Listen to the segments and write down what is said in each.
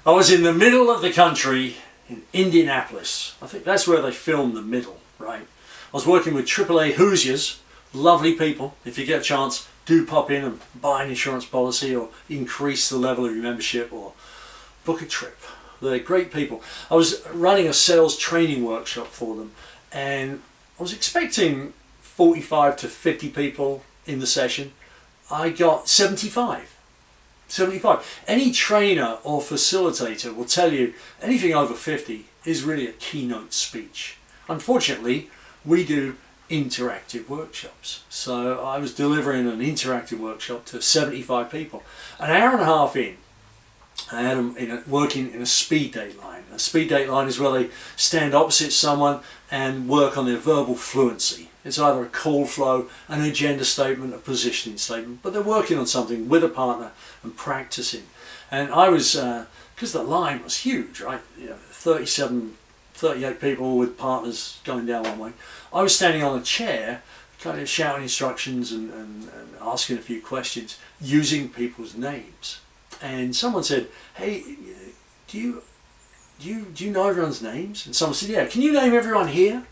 I was in the middle of the country in Indianapolis. I think that's where they film the middle, right? I was working with AAA Hoosiers, lovely people. If you get a chance, do pop in and buy an insurance policy or increase the level of your membership or book a trip. They're great people. I was running a sales training workshop for them and I was expecting 45 to 50 people in the session. I got 75. Any trainer or facilitator will tell you anything over 50 is really a keynote speech. Unfortunately, we do interactive workshops. So I was delivering an interactive workshop to 75 people. An hour and a half in, I had them working in a speed date line. A speed date line is where they stand opposite someone and work on their verbal fluency. It's either a call flow, an agenda statement, a positioning statement, but they're working on something with a partner and practicing. And I was, because the line was huge, right? 37, 38 people with partners going down one way. I was standing on a chair, kind of shouting instructions and asking a few questions using people's names. And someone said, "Hey, do you know everyone's names?" And someone said, "Yeah, can you name everyone here?"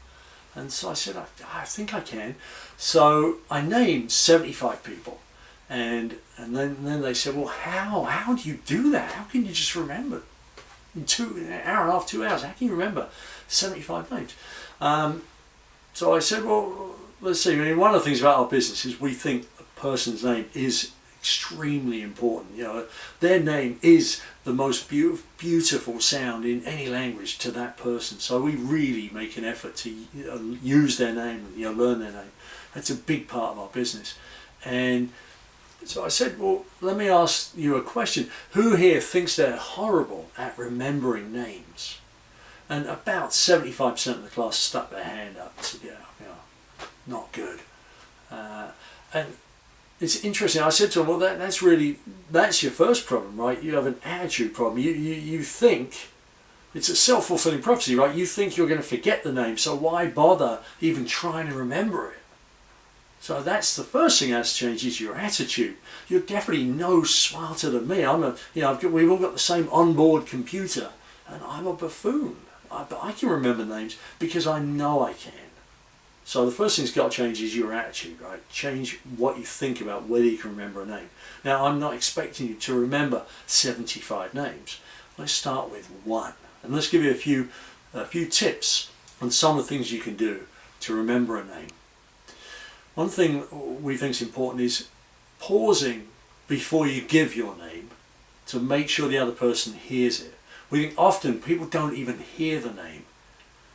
And so I said, I think I can. So I named 75 people. And then they said, "Well, how do you do that? How can you just remember? In an hour and a half, 2 hours, how can you remember 75 names?" So I said, "Well, let's see. I mean, one of the things about our business is we think a person's name is extremely important. Their name is the most beautiful sound in any language to that person. So we really make an effort to use their name and learn their name. That's a big part of our business." And so I said, "Well, let me ask you a question. Who here thinks they're horrible at remembering names?" And about 75% of the class stuck their hand up and said, "Yeah, not good." And it's interesting. I said to them, "Well, that's your first problem, right? You have an attitude problem. You think it's a self-fulfilling prophecy, right? You think you're going to forget the name, so why bother even trying to remember it?" So that's the first thing that has to change, is your attitude. You're definitely no smarter than me. We've all got the same onboard computer, and I'm a buffoon. But I can remember names because I know I can. So the first thing that's got to change is your attitude, right? Change what you think about whether you can remember a name. Now, I'm not expecting you to remember 75 names. Let's start with one. And let's give you a few tips on some of the things you can do to remember a name. One thing we think is important is pausing before you give your name to make sure the other person hears it. We think often people don't even hear the name.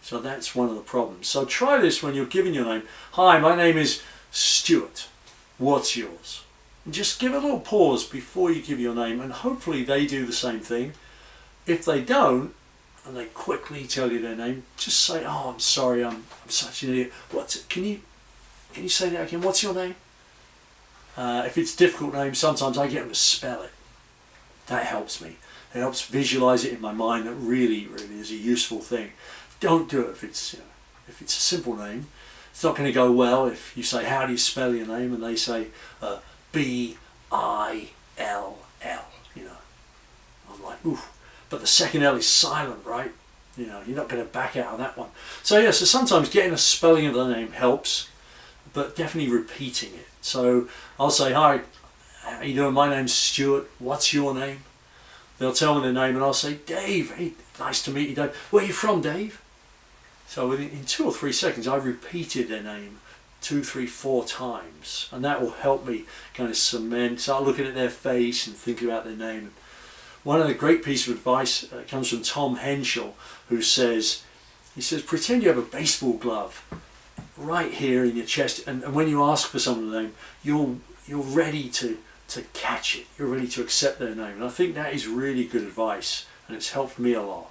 So that's one of the problems. So try this when you're giving your name. "Hi, my name is Stuart. What's yours?" And just give a little pause before you give your name, and hopefully they do the same thing. If they don't, and they quickly tell you their name, just say, "Oh, I'm sorry, I'm such an idiot. Can you say that again? What's your name?" If it's a difficult name, sometimes I get them to spell it. That helps me. It helps visualize it in my mind. That really, really is a useful thing. Don't do it if it's a simple name. It's not going to go well if you say, "How do you spell your name?" and they say B-I-L-L. I'm like, oof. But the second L is silent, right? You're not going to back out of that one. So sometimes getting a spelling of the name helps, but definitely repeating it. So I'll say, "Hi, how you doing? My name's Stuart. What's your name?" They'll tell me their name and I'll say, "Dave. Hey, nice to meet you, Dave. Where are you from, Dave?" So in 2 or 3 seconds, I repeated their name 2, 3, 4 times, and that will help me kind of start looking at their face and thinking about their name. One of the great pieces of advice comes from Tom Henschel, who says, "Pretend you have a baseball glove right here in your chest, and when you ask for someone's name, you're ready to catch it. You're ready to accept their name." And I think that is really good advice, and it's helped me a lot.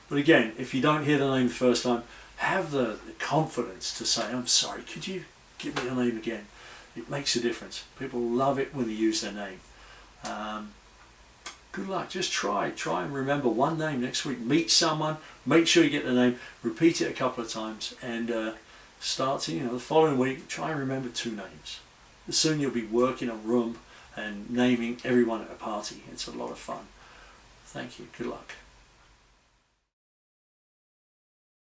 But again, if you don't hear the name the first time, have the confidence to say, "I'm sorry, could you give me your name again?" It makes a difference. People love it when they use their name. Good luck. Just try and remember one name next week. Meet someone, make sure you get the name, repeat it a couple of times, and start to, the following week, try and remember 2 names. Soon you'll be working a room and naming everyone at a party. It's a lot of fun. Thank you. Good luck.